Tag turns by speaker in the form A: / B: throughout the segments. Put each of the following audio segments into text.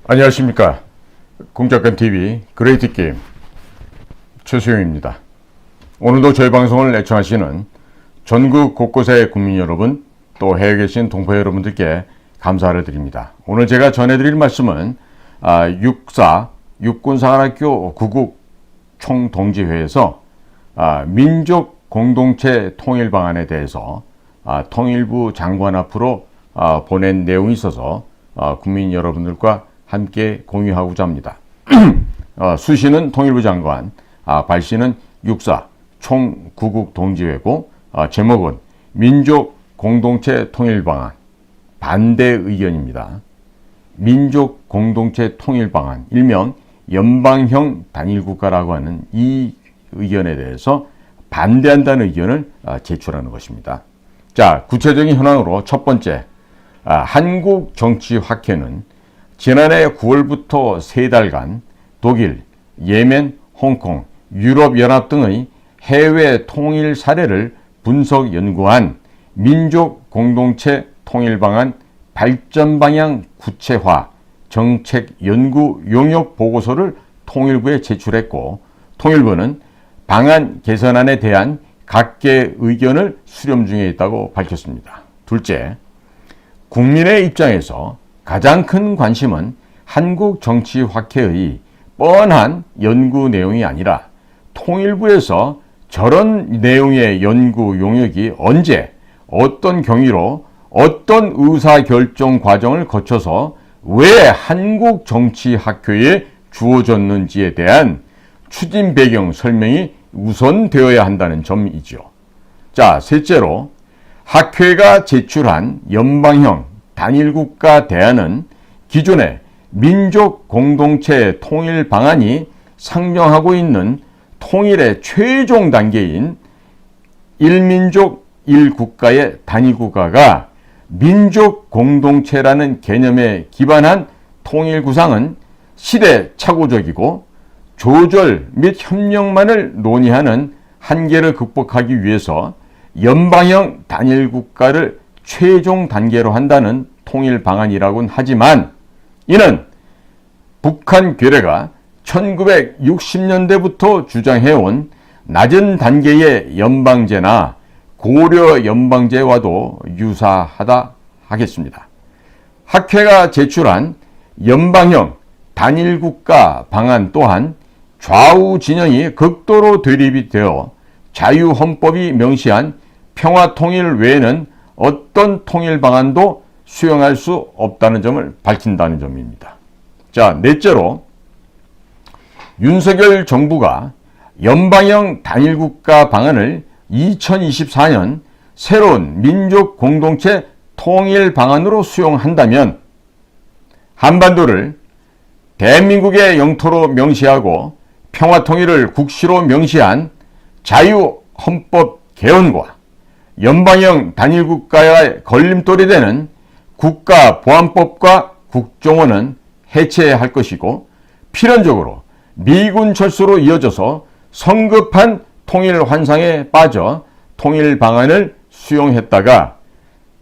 A: 안녕하십니까. 공작간TV 그레이트 게임 최수영입니다. 오늘도 저희 방송을 애청하시는 전국 곳곳의 국민 여러분, 또 해외에 계신 동포 여러분들께 감사를 드립니다. 오늘 제가 전해드릴 말씀은 육군사관학교 구국 총동지회에서 민족 공동체 통일 방안에 대해서 통일부 장관 앞으로 보낸 내용이 있어서 국민 여러분들과 함께 공유하고자 합니다. 수시는 통일부 장관, 발시는 육사 총구국 동지회고, 제목은 민족 공동체 통일 방안 반대 의견입니다. 민족 공동체 통일 방안, 일명 연방형 단일국가라고 하는 이 의견에 대해서 반대한다는 의견을 제출하는 것입니다. 자, 구체적인 현황으로 첫 번째, 한국정치학회는 지난해 9월부터 3달간 독일, 예멘, 홍콩, 유럽연합 등의 해외 통일 사례를 분석 연구한 민족 공동체 통일 방안 발전 방향 구체화 정책 연구 용역 보고서를 통일부에 제출했고, 통일부는 방안 개선안에 대한 각계 의견을 수렴 중에 있다고 밝혔습니다. 둘째, 국민의 입장에서 가장 큰 관심은 한국정치학회의 뻔한 연구 내용이 아니라 통일부에서 저런 내용의 연구 용역이 언제, 어떤 경위로, 어떤 의사결정 과정을 거쳐서 왜 한국정치학회에 주어졌는지에 대한 추진 배경 설명이 우선되어야 한다는 점이죠. 자, 셋째로 학회가 제출한 연방형 단일국가 대안은 기존의 민족 공동체 통일 방안이 상정하고 있는 통일의 최종 단계인 일민족 일국가의 단일국가가 민족 공동체라는 개념에 기반한 통일 구상은 시대착오적이고 조절 및 협력만을 논의하는 한계를 극복하기 위해서 연방형 단일국가를 최종 단계로 한다는 통일 방안이라고는 하지만, 이는 북한 괴뢰가 1960년대부터 주장해온 낮은 단계의 연방제나 고려 연방제와도 유사하다 하겠습니다. 학회가 제출한 연방형 단일국가 방안 또한 좌우 진영이 극도로 대립이 되어 자유헌법이 명시한 평화통일 외에는 어떤 통일 방안도 수용할 수 없다는 점을 밝힌다는 점입니다. 자, 넷째로 윤석열 정부가 연방형 단일국가 방안을 2024년 새로운 민족 공동체 통일 방안으로 수용한다면 한반도를 대한민국의 영토로 명시하고 평화통일을 국시로 명시한 자유헌법 개헌과 연방형 단일국가의 걸림돌이 되는 국가보안법과 국정원은 해체해야 할 것이고, 필연적으로 미군 철수로 이어져서 성급한 통일 환상에 빠져 통일 방안을 수용했다가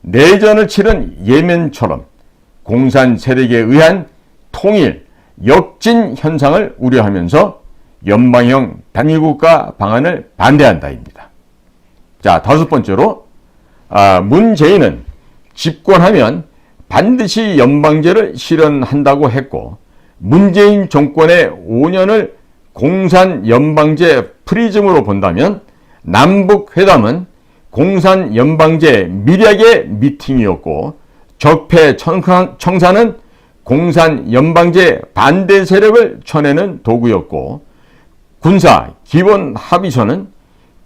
A: 내전을 치른 예멘처럼 공산 세력에 의한 통일 역진 현상을 우려하면서 연방형 단일국가 방안을 반대한다입니다. 자, 다섯 번째로 문재인은 집권하면 반드시 연방제를 실현한다고 했고, 문재인 정권의 5년을 공산 연방제 프리즘으로 본다면 남북회담은 공산 연방제 밀약의 미팅이었고, 적폐 청산은 공산 연방제 반대 세력을 쳐내는 도구였고, 군사 기본 합의서는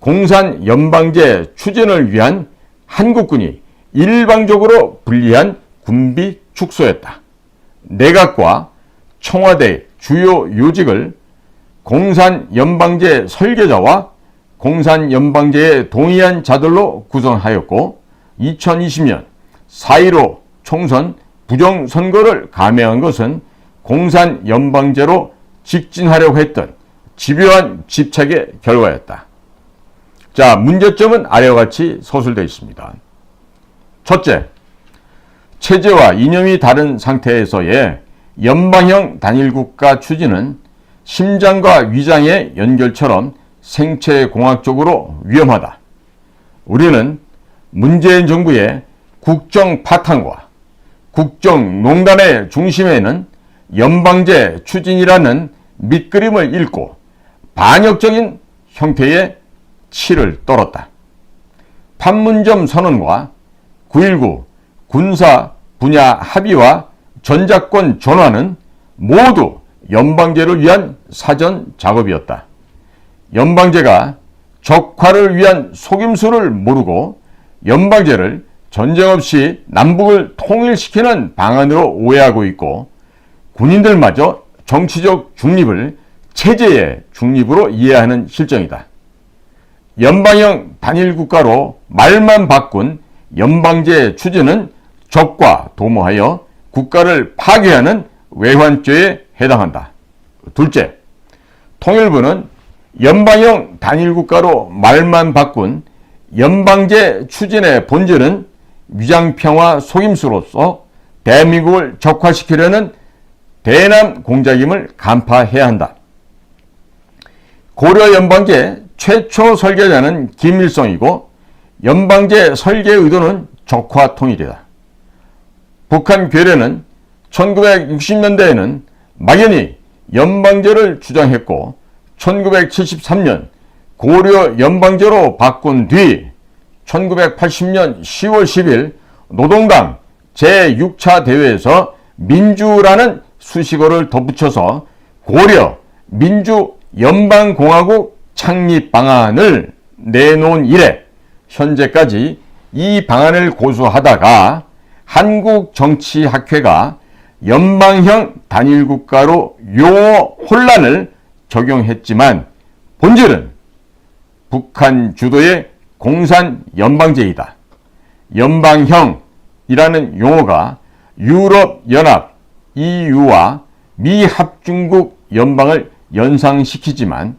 A: 공산 연방제 추진을 위한 한국군이 일방적으로 분리한 군비 축소였다. 내각과 청와대 주요 요직을 공산 연방제 설계자와 공산 연방제에 동의한 자들로 구성하였고, 2020년 4.15 총선 부정선거를 감행한 것은 공산 연방제로 직진하려고 했던 집요한 집착의 결과였다. 자, 문제점은 아래와 같이 서술되어 있습니다. 첫째, 체제와 이념이 다른 상태에서의 연방형 단일국가 추진은 심장과 위장의 연결처럼 생체공학적으로 위험하다. 우리는 문재인 정부의 국정 파탄과 국정농단의 중심에는 연방제 추진이라는 밑그림을 읽고 반역적인 형태의 치를 떨었다. 판문점 선언과 9.19 군사 분야 합의와 전작권 전환은 모두 연방제를 위한 사전 작업이었다. 연방제가 적화를 위한 속임수를 모르고 연방제를 전쟁 없이 남북을 통일시키는 방안으로 오해하고 있고, 군인들마저 정치적 중립을 체제의 중립으로 이해하는 실정이다. 연방형 단일국가로 말만 바꾼 연방제 추진은 적과 도모하여 국가를 파괴하는 외환죄에 해당한다. 둘째, 통일부는 연방형 단일국가로 말만 바꾼 연방제 추진의 본질은 위장평화 속임수로서 대한민국을 적화시키려는 대남 공작임을 간파해야 한다. 고려 연방제 최초 설계자는 김일성이고 연방제 설계 의도는 적화 통일이다. 북한 괴뢰는 1960년대에는 막연히 연방제를 주장했고 1973년 고려 연방제로 바꾼 뒤 1980년 10월 10일 노동당 제6차 대회에서 민주라는 수식어를 덧붙여서 고려 민주연방공화국 창립 방안을 내놓은 이래 현재까지 이 방안을 고수하다가 한국정치학회가 연방형 단일국가로 용어 혼란을 적용했지만 본질은 북한 주도의 공산연방제이다. 연방형이라는 용어가 유럽연합 EU와 미합중국 연방을 연상시키지만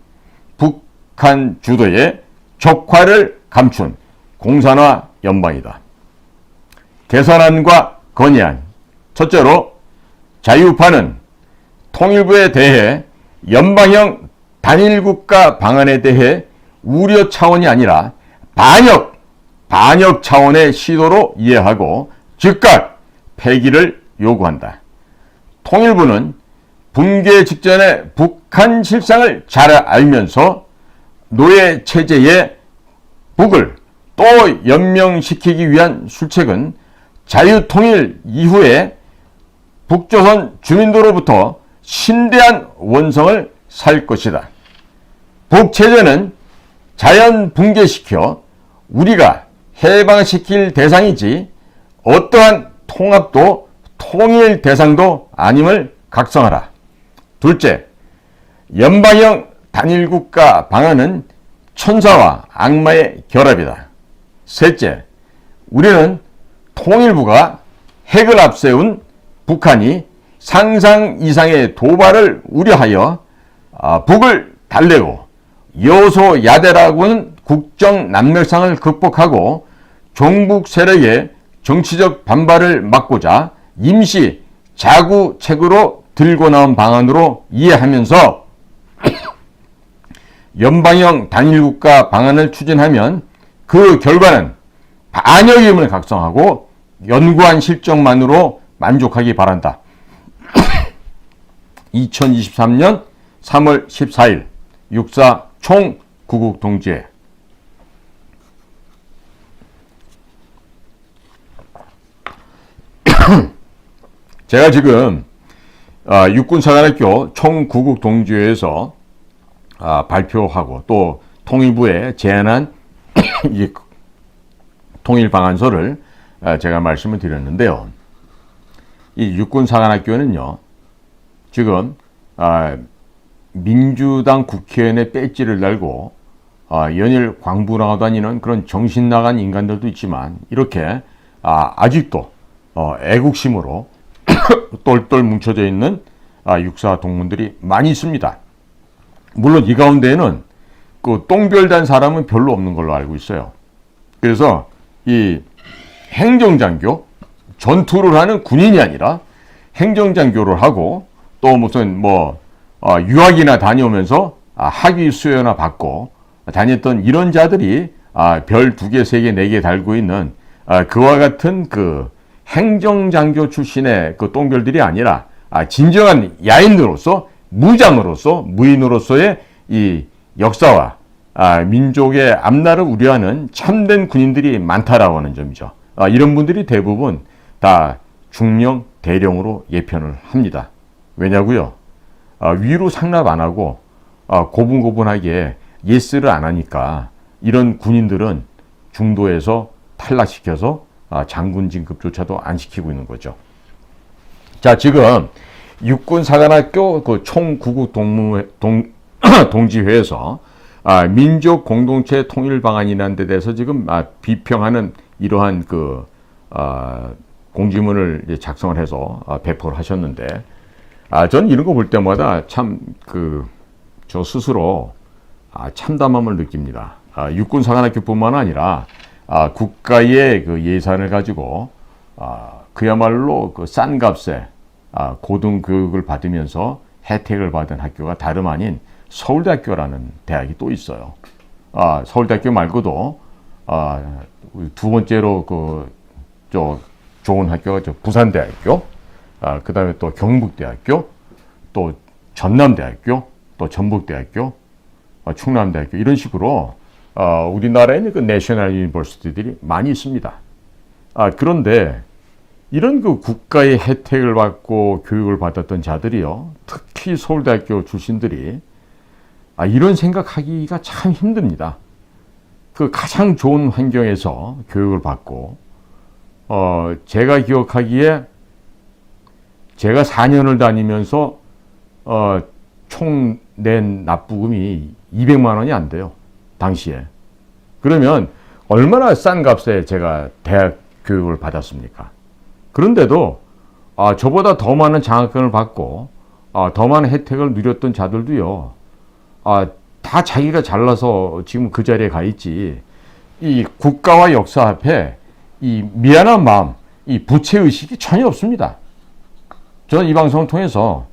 A: 북한 주도의 적화를 감춘 공산화 연방이다. 개선안과 건의안. 첫째로 자유파는 통일부에 대해 연방형 단일국가 방안에 대해 우려 차원이 아니라 반역 차원의 시도로 이해하고 즉각 폐기를 요구한다. 통일부는 붕괴 직전의 북한 실상을 잘 알면서 노예 체제의 북을 또 연명시키기 위한 술책은 자유통일 이후에 북조선 주민들로부터 심대한 원성을 살 것이다. 북체제는 자연 붕괴시켜 우리가 해방시킬 대상이지 어떠한 통합도 통일 대상도 아님을 각성하라. 둘째, 연방형 단일국가 방안은 천사와 악마의 결합이다. 셋째, 우리는 통일부가 핵을 앞세운 북한이 상상 이상의 도발을 우려하여 북을 달래고 여소야대라고는 국정 난멸상을 극복하고 종북 세력의 정치적 반발을 막고자 임시 자구책으로 들고 나온 방안으로 이해하면서 연방형 단일국가 방안을 추진하면 그 결과는 반역임을 각성하고 연구한 실적만으로 만족하기 바란다. 2023년 3월 14일 육사 총구국 동지회. 제가 지금 육군사관학교 총구국 동지회에서 발표하고 또 통일부에 제안한 이 통일 방안서를 제가 말씀을 드렸는데요. 이 육군사관학교는요, 지금 민주당 국회의원의 배지를 달고 연일 광부나가 다니는 그런 정신 나간 인간들도 있지만 이렇게 아직도 애국심으로 똘똘 뭉쳐져 있는 육사 동문들이 많이 있습니다. 물론 이 가운데에는 그 똥별단 사람은 별로 없는 걸로 알고 있어요. 그래서 이 행정장교, 전투를 하는 군인이 아니라 행정장교를 하고 또 무슨 유학이나 다녀오면서 학위 수여나 받고 다녔던 이런 자들이 별 2개, 3개, 4개 달고 있는 그와 같은 그 행정장교 출신의 그 똥별들이 아니라 진정한 야인으로서 무장으로서 무인으로서의 이 역사와 민족의 앞날을 우려하는 참된 군인들이 많다라고 하는 점이죠. 이런 분들이 대부분 다 중령, 대령으로 예편을 합니다. 왜냐고요? 위로 상납 안 하고 고분고분하게 예스를 안 하니까 이런 군인들은 중도에서 탈락시켜서 장군 진급조차도 안 시키고 있는 거죠. 자, 지금 육군사관학교 그 총구국 동지회에서 민족 공동체 통일 방안이라는 데 대해서 지금 비평하는 이러한 그 공지문을 작성을 해서 배포를 하셨는데, 전 이런 거 볼 때마다 참 저 스스로 참담함을 느낍니다. 육군사관학교뿐만 아니라 국가의 그 예산을 가지고 그야말로 그 싼 값에 고등교육을 받으면서 혜택을 받은 학교가 다름 아닌 서울대학교라는 대학이 또 있어요. 서울대학교 말고도 두 번째로 좋은 학교가 부산대학교, 그 다음에 또 경북대학교, 또 전남대학교, 또 전북대학교, 충남대학교 이런 식으로 우리나라에는 그 내셔널 유니버시티들이 많이 있습니다. 그런데 이런 그 국가의 혜택을 받고 교육을 받았던 자들이요, 특히 서울대학교 출신들이 이런 생각하기가 참 힘듭니다. 그 가장 좋은 환경에서 교육을 받고 제가 기억하기에 제가 4년을 다니면서 총 낸 납부금이 200만 원이 안 돼요. 당시에. 그러면 얼마나 싼 값에 제가 대학 교육을 받았습니까? 그런데도 저보다 더 많은 장학금을 받고 더 많은 혜택을 누렸던 자들도요, 다 자기가 잘나서 지금 그 자리에 가 있지, 이 국가와 역사 앞에 이 미안한 마음, 이 부채의식이 전혀 없습니다. 저는 이 방송을 통해서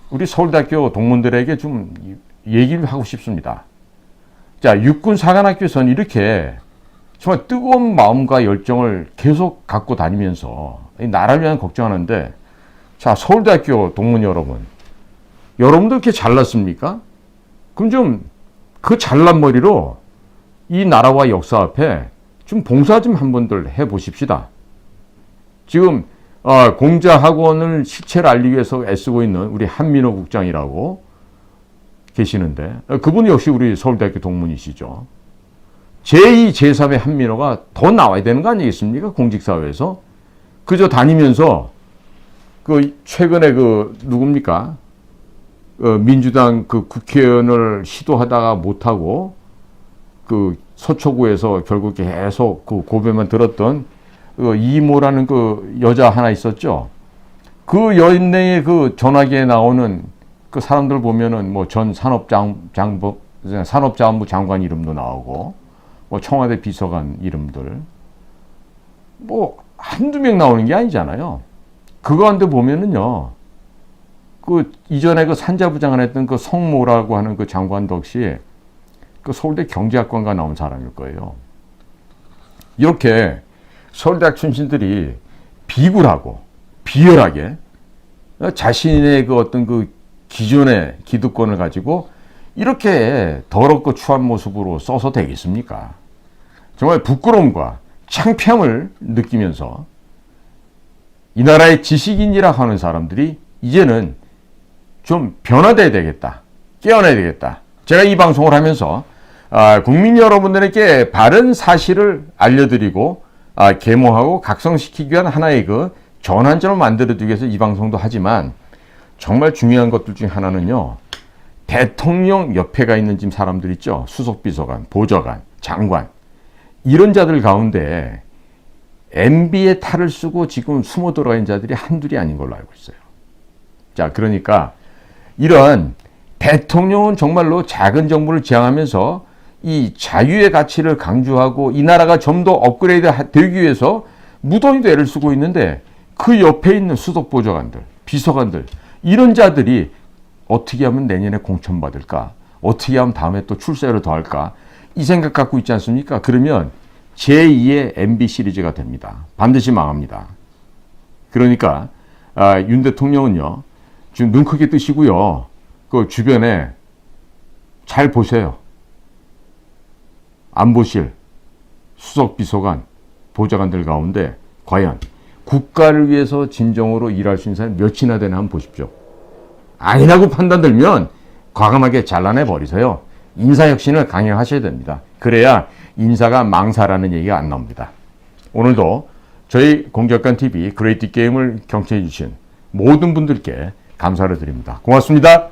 A: 우리 서울대학교 동문들에게 좀 얘기를 하고 싶습니다. 자, 육군사관학교에서는 이렇게 정말 뜨거운 마음과 열정을 계속 갖고 다니면서 나라를 위한 걱정하는데, 자, 서울대학교 동문 여러분, 여러분도 이렇게 잘났습니까? 그럼 좀 그 잘난 머리로 이 나라와 역사 앞에 좀 봉사 좀 한 번들 해보십시다. 지금 공자학원을 실체를 알리기 위해서 애쓰고 있는 우리 한민호 국장이라고 계시는데, 그분이 역시 우리 서울대학교 동문이시죠. 제2, 제3의 한민호가 더 나와야 되는 거 아니겠습니까? 공직사회에서. 그저 다니면서 최근에 누굽니까? 민주당 국회의원을 시도하다가 못하고 서초구에서 결국 계속 고배만 들었던 이모라는 여자 하나 있었죠. 그 여인네의 전화기에 나오는 그 사람들 보면은 전 산업자원부 장관 이름도 나오고, 청와대 비서관 이름들, 한두 명 나오는 게 아니잖아요. 그거 한데 보면은요, 이전에 산자부장을 했던 성모라고 하는 장관도 역시 서울대 경제학과가 나온 사람일 거예요. 이렇게 서울대학 출신들이 비굴하고 비열하게 자신의 어떤 기존의 기득권을 가지고 이렇게 더럽고 추한 모습으로 써서 되겠습니까? 정말 부끄러움과 창피함을 느끼면서 이 나라의 지식인이라 하는 사람들이 이제는 좀 변화돼야 되겠다. 깨어나야 되겠다. 제가 이 방송을 하면서 국민 여러분들에게 바른 사실을 알려드리고 계모하고 각성시키기 위한 하나의 전환점을 만들어두기 위해서 이 방송도 하지만, 정말 중요한 것들 중에 하나는요, 대통령 옆에 가 있는 지금 사람들 있죠. 수석비서관, 보좌관, 장관, 이런 자들 가운데 MB의 탈을 쓰고 지금 숨어 들어가 있는 자들이 한둘이 아닌 걸로 알고 있어요. 자, 그러니까 이런 대통령은 정말로 작은 정부를 지향하면서 이 자유의 가치를 강조하고 이 나라가 좀 더 업그레이드 되기 위해서 무던히도 애를 쓰고 있는데, 그 옆에 있는 수석 보좌관들, 비서관들, 이런 자들이 어떻게 하면 내년에 공천받을까? 어떻게 하면 다음에 또 출세를 더 할까? 이 생각 갖고 있지 않습니까? 그러면 제2의 MB 시리즈가 됩니다. 반드시 망합니다. 그러니까 윤 대통령은요, 지금 눈 크게 뜨시고요, 그 주변에 잘 보세요. 안보실, 수석비서관, 보좌관들 가운데 과연 국가를 위해서 진정으로 일할 수 있는 사람이 몇이나 되나 한번 보십시오. 아니라고 판단 들면 과감하게 잘라내 버리세요. 인사혁신을 강행하셔야 됩니다. 그래야 인사가 망사라는 얘기가 안 나옵니다. 오늘도 저희 공격관 TV 그레이트 게임을 경청해 주신 모든 분들께 감사를 드립니다. 고맙습니다.